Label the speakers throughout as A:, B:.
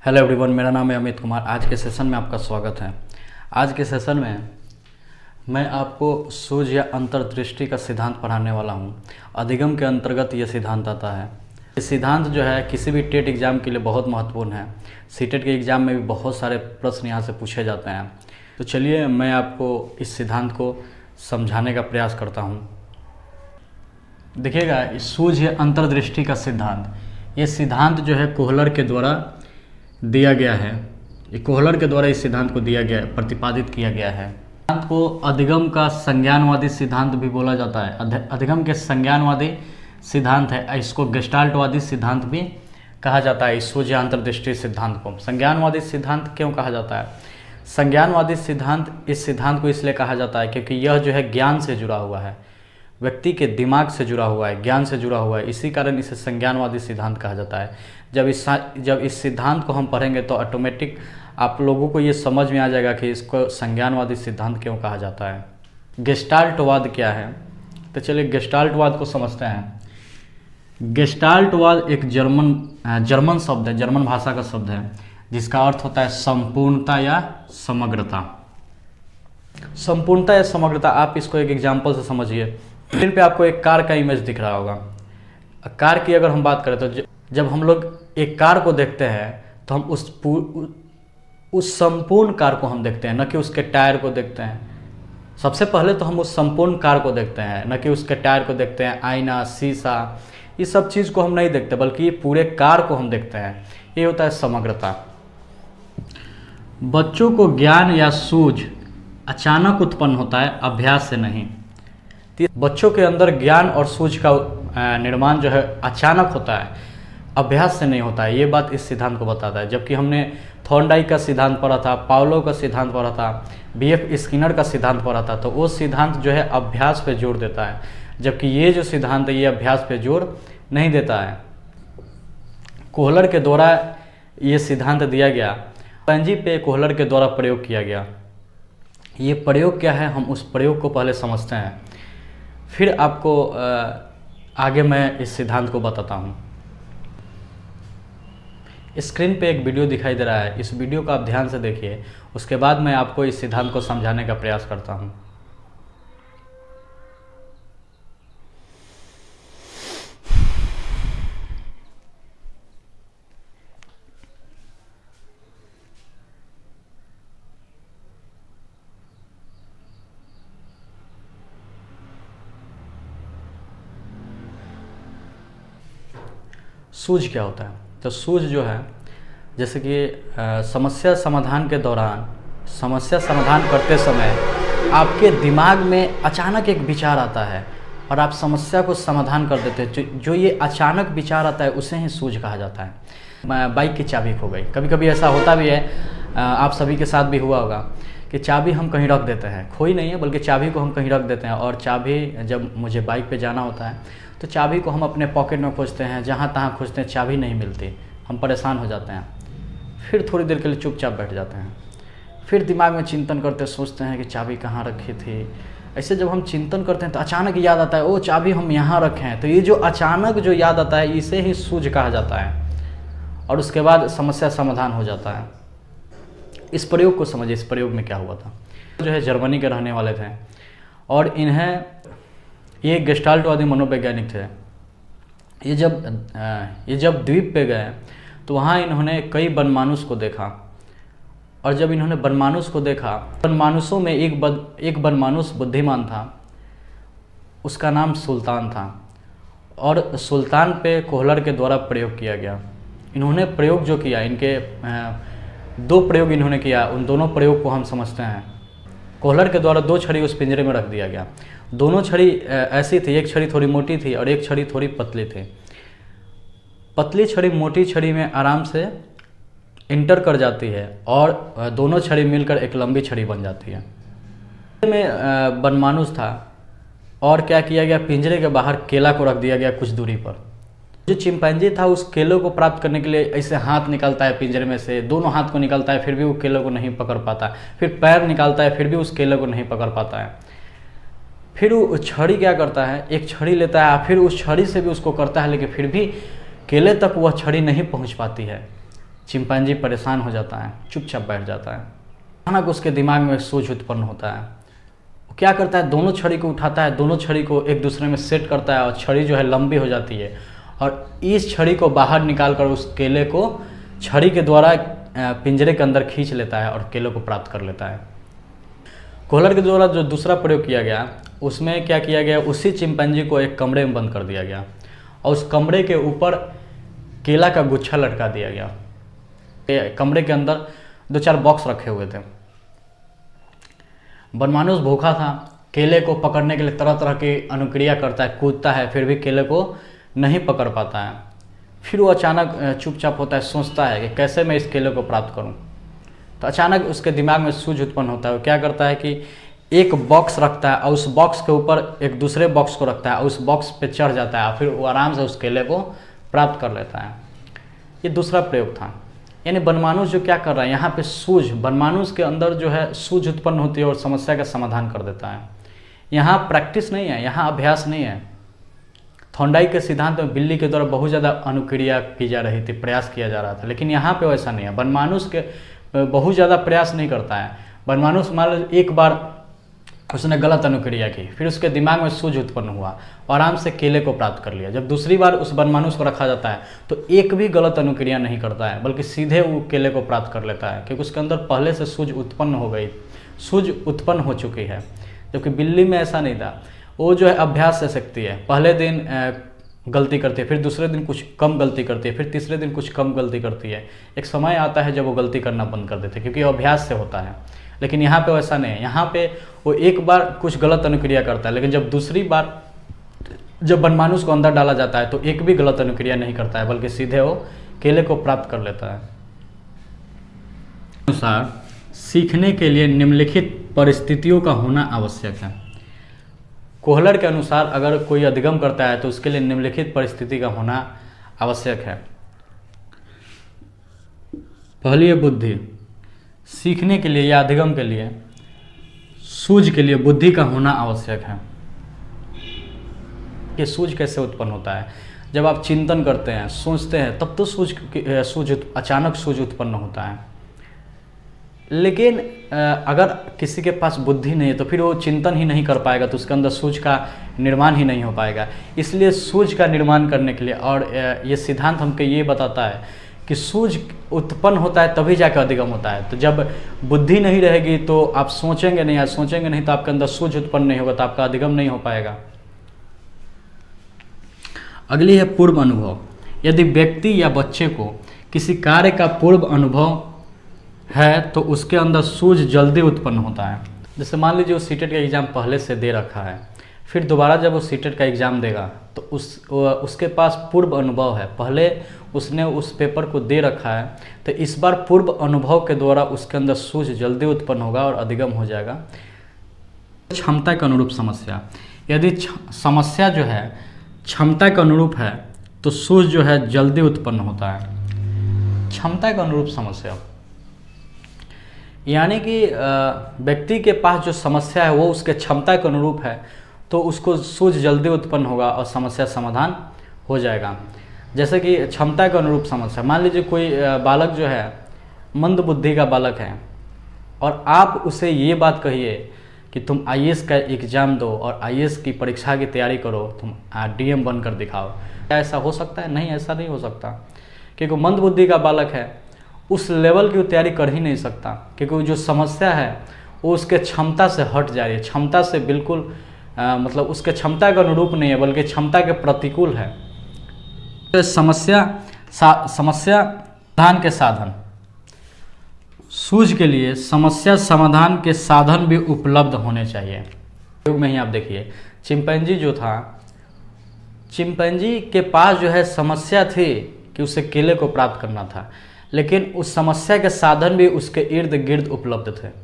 A: Hello everyone, मेरा नाम है अमित कुमार। आज के सेशन में आपका स्वागत है। आज के सेशन में मैं आपको सूझ या अंतर्दृष्टि का सिद्धांत पढ़ाने वाला हूं। अधिगम के अंतर्गत ये सिद्धांत आता है। ये सिद्धांत जो है किसी भी टेट एग्ज़ाम के लिए बहुत महत्वपूर्ण है। सीटेट के एग्ज़ाम में भी बहुत सारे प्रश्न यहाँ से पूछे जाते हैं। तो चलिए मैं आपको इस सिद्धांत को समझाने का प्रयास करता हूँ। देखिएगा, सूझ या अंतर्दृष्टि का सिद्धांत, ये सिद्धांत जो है कोहलर के द्वारा दिया गया है। ये कोहलर के द्वारा इस सिद्धांत को दिया गया, प्रतिपादित किया गया है। सिद्धांत को अधिगम का संज्ञानवादी सिद्धांत भी बोला जाता है। अधिगम के संज्ञानवादी सिद्धांत है। इसको गेस्टाल्टवादी सिद्धांत भी कहा जाता है। इस सूझ या अंतर्दृष्टि सिद्धांत को संज्ञानवादी सिद्धांत क्यों कहा जाता है? संज्ञानवादी सिद्धांत, इस सिद्धांत को इसलिए कहा जाता है क्योंकि यह जो है ज्ञान से जुड़ा हुआ है, व्यक्ति के दिमाग से जुड़ा हुआ है, ज्ञान से जुड़ा हुआ है। इसी कारण इसे संज्ञानवादी सिद्धांत कहा जाता है। जब इस सिद्धांत को हम पढ़ेंगे तो ऑटोमेटिक आप लोगों को ये समझ में आ जाएगा कि इसको संज्ञानवादी सिद्धांत क्यों कहा जाता है। गेस्टाल्टवाद क्या है? तो चलिए गेस्टाल्टवाद को समझते हैं। गेस्टाल्टवाद एक जर्मन शब्द है, जर्मन भाषा का शब्द है, जिसका अर्थ होता है संपूर्णता या समग्रता। संपूर्णता या समग्रता, आप इसको एक एग्जाम्पल से समझिए। स्क्रीन पे आपको एक कार का इमेज दिख रहा होगा। कार की अगर हम बात करें तो जब हम लोग एक कार को देखते हैं तो हम उस संपूर्ण कार को हम देखते हैं, न कि उसके टायर को देखते हैं। सबसे पहले तो हम उस संपूर्ण कार को देखते हैं, न कि उसके टायर को देखते हैं, आईना, शीशा, ये सब चीज़ को हम नहीं देखते, बल्कि पूरे कार को हम देखते हैं। ये होता है समग्रता। बच्चों को ज्ञान या सूझ अचानक उत्पन्न होता है, अभ्यास से नहीं। बच्चों के अंदर ज्ञान और सूझ का निर्माण जो है अचानक होता है, अभ्यास से नहीं होता है। ये बात इस सिद्धांत को बताता है। जबकि हमने थॉर्नडाइक का सिद्धांत पढ़ा था, पावलोव का सिद्धांत पढ़ा था, बीएफ स्किनर का सिद्धांत पढ़ा था, तो वो सिद्धांत जो है अभ्यास पे जोर देता है। जबकि ये जो सिद्धांत है ये अभ्यास पे जोर नहीं देता है। कोहलर के द्वारा ये सिद्धांत दिया गया, चिंपैंजी पे कोहलर के द्वारा प्रयोग किया गया। ये प्रयोग क्या है, हम उस प्रयोग को पहले समझते हैं, फिर आपको आगे मैं इस सिद्धांत को बताता हूँ। स्क्रीन पे एक वीडियो दिखाई दे रहा है, इस वीडियो को आप ध्यान से देखिए, उसके बाद मैं आपको इस सिद्धांत को समझाने का प्रयास करता हूँ। सूझ क्या होता है? तो सूझ जो है, जैसे कि समस्या समाधान के दौरान, समस्या समाधान करते समय आपके दिमाग में अचानक एक विचार आता है और आप समस्या को समाधान कर देते हैं। जो ये अचानक विचार आता है उसे ही सूझ कहा जाता है। बाइक की चाबी खो गई, कभी कभी ऐसा होता भी है, आप सभी के साथ भी हुआ होगा कि चाबी हम कहीं रख देते हैं, खोई नहीं है बल्कि चाबी को हम कहीं रख देते हैं। और चाबी, जब मुझे बाइक पे जाना होता है तो चाबी को हम अपने पॉकेट में खोजते हैं, जहाँ तहाँ खोजते हैं, चाबी नहीं मिलती, हम परेशान हो जाते हैं। फिर थोड़ी देर के लिए चुपचाप बैठ जाते हैं, फिर दिमाग में चिंतन करते सोचते हैं कि चाबी कहाँ रखी थी। ऐसे जब हम चिंतन करते हैं तो अचानक याद आता है, ओ चाबी हम यहाँ रखे हैं। तो ये जो अचानक जो याद आता है इसे ही सूझ कहा जाता है, और उसके बाद समस्या समाधान हो जाता है। इस प्रयोग को समझिए, इस प्रयोग में क्या हुआ था। जो है जर्मनी के रहने वाले थे, और ये गेस्टाल्टवादी मनोवैज्ञानिक थे। ये जब द्वीप पे गए तो वहाँ इन्होंने कई वनमानुष को देखा, और जब इन्होंने वनमानुष को देखा, वनमानुषों में एक वनमानुष बुद्धिमान था, उसका नाम सुल्तान था, और सुल्तान पे कोहलर के द्वारा प्रयोग किया गया। इन्होंने प्रयोग जो किया, इनके 2 प्रयोग इन्होंने किया, उन दोनों प्रयोग को हम समझते हैं। कोहलर के द्वारा 2 छड़ी उस पिंजरे में रख दिया गया। दोनों छड़ी ऐसी थी, एक छड़ी थोड़ी मोटी थी और एक छड़ी थोड़ी पतली थी। पतली छड़ी मोटी छड़ी में आराम से इंटर कर जाती है, और दोनों छड़ी मिलकर एक लंबी छड़ी बन जाती है। में वनमानुष था, और क्या किया गया, पिंजरे के बाहर केला को रख दिया गया कुछ दूरी पर। जो चिंपैंजी था उस केले को प्राप्त करने के लिए ऐसे हाथ निकालता है पिंजरे में से, दोनों हाथ को निकालता है, फिर भी वो केले को नहीं पकड़ पाता। फिर पैर निकालता है, फिर भी उस केले को नहीं पकड़ पाता है। फिर वो छड़ी क्या करता है, एक छड़ी लेता है, फिर उस छड़ी से भी उसको करता है, लेकिन फिर भी केले तक वह छड़ी नहीं पहुंच पाती है। चिंपैंजी परेशान हो जाता है, चुपचाप बैठ जाता है। अचानक उसके दिमाग में एक सोच उत्पन्न होता है। वो क्या करता है, दोनों छड़ी को उठाता है, दोनों छड़ी को एक दूसरे में सेट करता है और छड़ी जो है लंबी हो जाती है और इस छड़ी को बाहर निकाल कर उस केले को छड़ी के द्वारा पिंजरे के अंदर खींच लेता है और केले को प्राप्त कर लेता है। कोहलर के द्वारा जो दूसरा प्रयोग किया गया उसमें क्या किया गया, उसी चिंपैंजी को एक कमरे में बंद कर दिया गया और उस कमरे के ऊपर केला का गुच्छा लटका दिया गया। कमरे के अंदर 2-4 बॉक्स रखे हुए थे। बनमानुस भूखा था, केले को पकड़ने के लिए तरह तरह की अनुक्रिया करता है, कूदता है, फिर भी केले को नहीं पकड़ पाता है। फिर वो अचानक चुपचाप होता है, सोचता है कि कैसे मैं इस केले को प्राप्त करूं। तो अचानक उसके दिमाग में सूझ उत्पन्न होता है। वो क्या करता है कि एक बॉक्स रखता है और उस बॉक्स के ऊपर एक दूसरे बॉक्स को रखता है और उस बॉक्स पे चढ़ जाता है, फिर वो आराम से उस केले को प्राप्त कर लेता है। ये दूसरा प्रयोग था। यानी बनमानुस जो क्या कर रहा है, यहाँ पे सूझ, बनमानुस के अंदर जो है सूझ उत्पन्न होती है और समस्या का समाधान कर देता है। यहाँ प्रैक्टिस नहीं है, यहाँ अभ्यास नहीं है। थॉर्नडाइक के सिद्धांत में बिल्ली के द्वारा बहुत ज़्यादा अनुक्रिया की जा रही थी, प्रयास किया जा रहा था, लेकिन यहाँ पे वैसा नहीं है। बनमानुस के बहुत ज़्यादा प्रयास नहीं करता है। बनमानुस मान लो एक बार उसने गलत अनुक्रिया की, फिर उसके दिमाग में सूझ उत्पन्न हुआ और आराम से केले को प्राप्त कर लिया। जब दूसरी बार उस बनमानुस को रखा जाता है तो एक भी गलत अनुक्रिया नहीं करता है, बल्कि सीधे वो केले को प्राप्त कर लेता है, क्योंकि उसके अंदर पहले से सूझ उत्पन्न हो गई, सूझ उत्पन्न हो चुकी है। जबकि बिल्ली में ऐसा नहीं था। वो जो है अभ्यास से सीखती है। पहले दिन गलती करती है, फिर दूसरे दिन कुछ कम गलती करती है, फिर तीसरे दिन कुछ कम गलती करती है। एक समय आता है जब वो गलती करना बंद कर देते हैं, क्योंकि अभ्यास से होता है। लेकिन यहाँ पे वैसा नहीं है। यहाँ पे वो एक बार कुछ गलत अनुक्रिया करता है, लेकिन जब दूसरी बार जब बनमानुस को अंदर डाला जाता है तो एक भी गलत अनुक्रिया नहीं करता है, बल्कि सीधे वो केले को प्राप्त कर लेता है। अनुसार सीखने के लिए निम्नलिखित परिस्थितियों का होना आवश्यक है। कोहलर के अनुसार अगर कोई अधिगम करता है तो उसके लिए निम्नलिखित परिस्थिति का होना आवश्यक है। पहली है बुद्धि। सीखने के लिए या अधिगम के लिए सूझ के लिए बुद्धि का होना आवश्यक है। ये सूझ कैसे उत्पन्न होता है? जब आप चिंतन करते हैं, सोचते हैं, तब तो अचानक सूझ उत्पन्न होता है। लेकिन अगर किसी के पास बुद्धि नहीं है तो फिर वो चिंतन ही नहीं कर पाएगा, तो उसके अंदर सूझ का निर्माण ही नहीं हो पाएगा। इसलिए सूझ का निर्माण करने के लिए, और ये सिद्धांत हमको ये बताता है कि सूझ उत्पन्न होता है तभी जाकर अधिगम होता है। तो जब बुद्धि नहीं रहेगी तो आप सोचेंगे नहीं, सोचेंगे नहीं तो आपके अंदर सूझ उत्पन्न नहीं होगा, तो आपका अधिगम नहीं हो पाएगा। अगली है पूर्व अनुभव। यदि व्यक्ति या बच्चे को किसी कार्य का पूर्व अनुभव है तो उसके अंदर सूझ जल्दी उत्पन्न होता है। जैसे मान लीजिए वो सीटेट का एग्ज़ाम पहले से दे रखा है, फिर दोबारा जब वो सीटेट का एग्ज़ाम देगा तो उसके पास पूर्व अनुभव है, पहले उसने उस पेपर को दे रखा है, तो इस बार पूर्व अनुभव के द्वारा उसके अंदर सूझ जल्दी उत्पन्न होगा और अधिगम हो जाएगा। क्षमता के अनुरूप समस्या। यदि समस्या जो है क्षमता के अनुरूप है तो सूझ जो है जल्दी उत्पन्न होता है। क्षमता के अनुरूप समस्या यानी कि व्यक्ति के पास जो समस्या है वो उसके क्षमता के अनुरूप है तो उसको सूझ जल्दी उत्पन्न होगा और समस्या समाधान हो जाएगा। जैसे कि क्षमता के अनुरूप समस्या, मान लीजिए कोई बालक जो है मंद बुद्धि का बालक है और आप उसे ये बात कहिए कि तुम आईएएस का एग्ज़ाम दो और आईएएस की परीक्षा की तैयारी करो, तुम डीएम बनकर दिखाओ। क्या ऐसा हो सकता है? नहीं, ऐसा नहीं हो सकता, क्योंकि मंद बुद्धि का बालक है, उस लेवल की तैयारी कर ही नहीं सकता, क्योंकि जो समस्या है वो उसके क्षमता से हट जा रही है, क्षमता से बिल्कुल मतलब उसके क्षमता के अनुरूप नहीं है, बल्कि क्षमता के प्रतिकूल है। तो समस्या समाधान के साधन, सूझ के लिए समस्या समाधान के साधन भी उपलब्ध होने चाहिए। प्रयोग में ही आप देखिए, चिंपैंजी जो था, चिंपैंजी के पास जो है समस्या थी कि उसे केले को प्राप्त करना था, लेकिन उस समस्या के साधन भी उसके इर्द गिर्द उपलब्ध थे।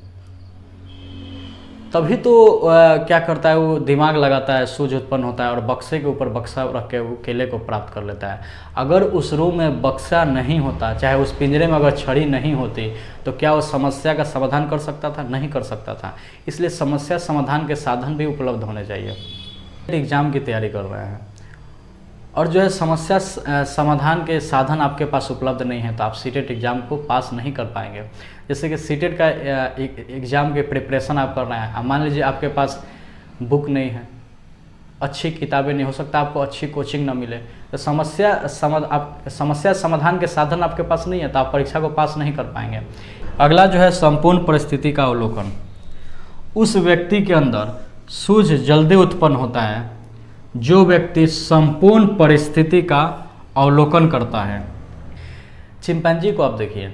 A: तभी तो क्या करता है, वो दिमाग लगाता है, सूझ उत्पन्न होता है और बक्से के ऊपर बक्सा रख के वो केले को प्राप्त कर लेता है। अगर उस रूम में बक्सा नहीं होता, चाहे उस पिंजरे में अगर छड़ी नहीं होती, तो क्या वो समस्या का समाधान कर सकता था? नहीं कर सकता था। इसलिए समस्या समाधान के साधन भी उपलब्ध होने चाहिए। एग्ज़ाम की तैयारी कर रहे हैं और जो है समस्या समाधान के साधन आपके पास उपलब्ध नहीं है तो आप सीटेट एग्ज़ाम को पास नहीं कर पाएंगे। जैसे कि सीटेट का एग्ज़ाम के प्रिपरेशन आप कर रहे हैं, अब मान लीजिए आपके पास बुक नहीं है, अच्छी किताबें नहीं, हो सकता आपको अच्छी कोचिंग ना मिले, तो समस्या समाधान के साधन आपके पास नहीं है तो आप परीक्षा को पास नहीं कर पाएंगे। अगला जो है संपूर्ण परिस्थिति का अवलोकन। उस व्यक्ति के अंदर सूझ जल्दी उत्पन्न होता है जो व्यक्ति संपूर्ण परिस्थिति का अवलोकन करता है। चिंपैंजी को आप देखिए,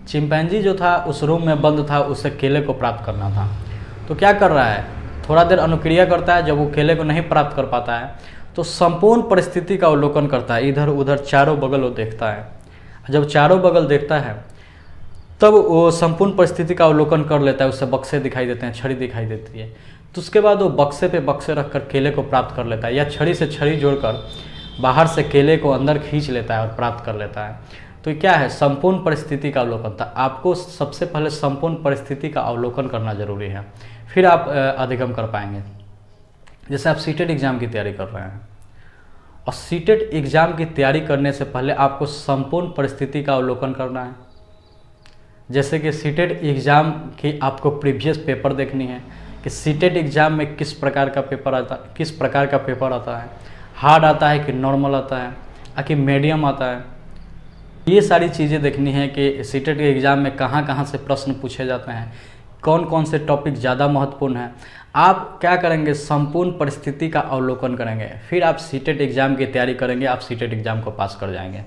A: चिंपैंजी जो था उस रूम में बंद था, उसे केले को प्राप्त करना था, तो क्या कर रहा है, थोड़ा देर अनुक्रिया करता है, जब वो केले को नहीं प्राप्त कर पाता है तो संपूर्ण परिस्थिति का अवलोकन करता है, इधर उधर चारों बगल वो देखता है। जब चारों बगल देखता है तब वो संपूर्ण परिस्थिति का अवलोकन कर लेता है, उससे बक्से दिखाई देते हैं, छड़ी दिखाई देती है, तो उसके बाद वो बक्से पे बक्से रखकर केले को प्राप्त कर लेता है, या छड़ी से छड़ी जोड़कर बाहर से केले को अंदर खींच लेता है और प्राप्त कर लेता है। तो क्या है, संपूर्ण परिस्थिति का अवलोकन था। आपको सबसे पहले संपूर्ण परिस्थिति का अवलोकन करना जरूरी है, फिर आप अधिगम कर पाएंगे। जैसे आप सीटेट एग्ज़ाम की तैयारी कर रहे हैं और सीटेट एग्ज़ाम की तैयारी करने से पहले आपको संपूर्ण परिस्थिति का अवलोकन करना है। जैसे कि सीटेट एग्ज़ाम की आपको प्रीवियस पेपर देखनी है कि सीटेट एग्ज़ाम में किस प्रकार का पेपर आता है, हार्ड आता है कि नॉर्मल आता है कि मीडियम आता है। ये सारी चीज़ें देखनी है कि सीटेट के एग्ज़ाम में कहाँ कहाँ से प्रश्न पूछे जाते हैं, कौन कौन से टॉपिक ज़्यादा महत्वपूर्ण है। आप क्या करेंगे, संपूर्ण परिस्थिति का अवलोकन करेंगे, फिर आप सीटेट एग्ज़ाम की तैयारी करेंगे, आप सीटेट एग्ज़ाम को पास कर जाएंगे।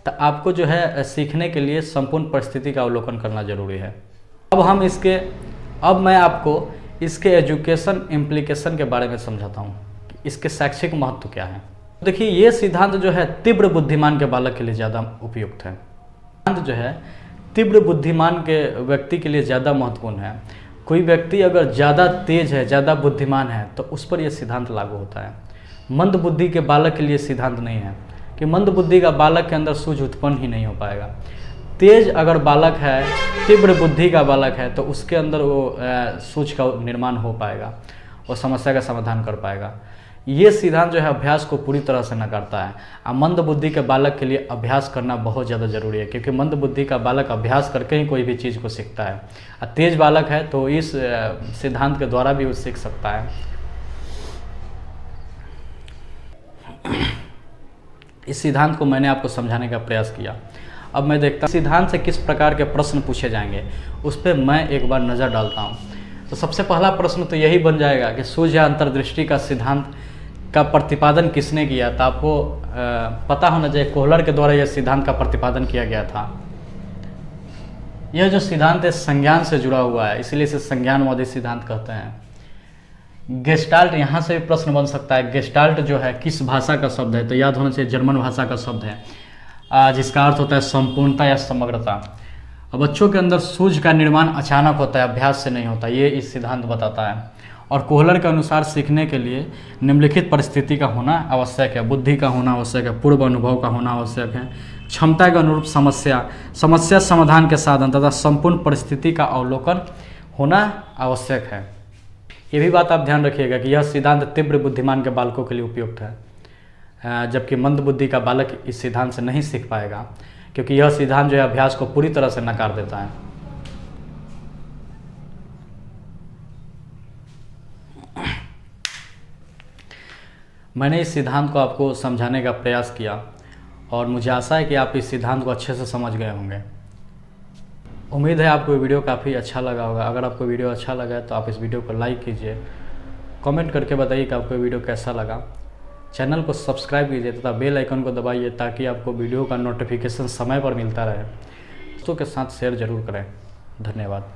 A: तो आपको जो है सीखने के लिए संपूर्ण परिस्थिति का अवलोकन करना जरूरी है। अब मैं आपको इसके एजुकेशन इम्प्लीकेशन के बारे में समझाता हूँ कि इसके शैक्षिक महत्व क्या है। देखिए, ये सिद्धांत जो है तीव्र बुद्धिमान के बालक के लिए ज़्यादा उपयुक्त है। सिद्धांत जो है तीव्र बुद्धिमान के व्यक्ति के लिए ज़्यादा महत्वपूर्ण है। कोई व्यक्ति अगर ज़्यादा तेज है, ज़्यादा बुद्धिमान है, तो उस पर यह सिद्धांत लागू होता है। मंद बुद्धि के बालक के लिए सिद्धांत नहीं है कि मंद बुद्धि का बालक के अंदर सूझ उत्पन्न ही नहीं हो पाएगा। तेज अगर बालक है, तीव्र बुद्धि का बालक है, तो उसके अंदर वो सूझ का निर्माण हो पाएगा, वो समस्या का समाधान कर पाएगा। ये सिद्धांत जो है अभ्यास को पूरी तरह से नकारता है। मंद बुद्धि के बालक के लिए अभ्यास करना बहुत ज़्यादा जरूरी है, क्योंकि मंद बुद्धि का बालक अभ्यास करके ही कोई भी चीज़ को सीखता है। तेज बालक है तो इस सिद्धांत के द्वारा भी वो सीख सकता है। इस सिद्धांत को मैंने आपको समझाने का प्रयास किया। अब मैं देखता हूँ सिद्धांत से किस प्रकार के प्रश्न पूछे जाएंगे, उस पर मैं एक बार नज़र डालता हूँ। तो सबसे पहला प्रश्न तो यही बन जाएगा कि सूझ या अंतर्दृष्टि का सिद्धांत का प्रतिपादन किसने किया था। आपको पता होना चाहिए कोहलर के द्वारा यह सिद्धांत का प्रतिपादन किया गया था। यह जो सिद्धांत है संज्ञान से जुड़ा हुआ है, इसलिए इसे संज्ञानवादी सिद्धांत कहते हैं। गेस्टाल्ट, यहाँ से भी प्रश्न बन सकता है। गेस्टाल्ट जो है किस भाषा का शब्द है, तो याद होना चाहिए जर्मन भाषा का शब्द है, जिसका अर्थ होता है संपूर्णता या समग्रता। अब बच्चों के अंदर सूझ का निर्माण अचानक होता है, अभ्यास से नहीं होता, ये इस सिद्धांत बताता है। और कोहलर के अनुसार सीखने के लिए निम्नलिखित परिस्थिति का होना आवश्यक है। बुद्धि का होना आवश्यक है, पूर्व अनुभव का होना आवश्यक है, क्षमता के अनुरूप समस्या समाधान के साधन तथा संपूर्ण परिस्थिति का अवलोकन होना आवश्यक है। ये भी बात आप ध्यान रखिएगा कि यह सिद्धांत तीव्र बुद्धिमान के बालकों के लिए उपयुक्त है, जबकि मंद बुद्धि का बालक इस सिद्धांत से नहीं सीख पाएगा, क्योंकि यह सिद्धांत जो है अभ्यास को पूरी तरह से नकार देता है। मैंने इस सिद्धांत को आपको समझाने का प्रयास किया और मुझे आशा है कि आप इस सिद्धांत को अच्छे से समझ गए होंगे। उम्मीद है आपको वीडियो काफ़ी अच्छा लगा होगा। अगर आपको वीडियो अच्छा लगा है तो आप इस वीडियो को लाइक कीजिए, कमेंट करके बताइए कि आपको वीडियो कैसा लगा। चैनल को सब्सक्राइब कीजिए तथा बेल आइकन को दबाइए ताकि आपको वीडियो का नोटिफिकेशन समय पर मिलता रहे। दोस्तों के साथ शेयर जरूर करें। धन्यवाद।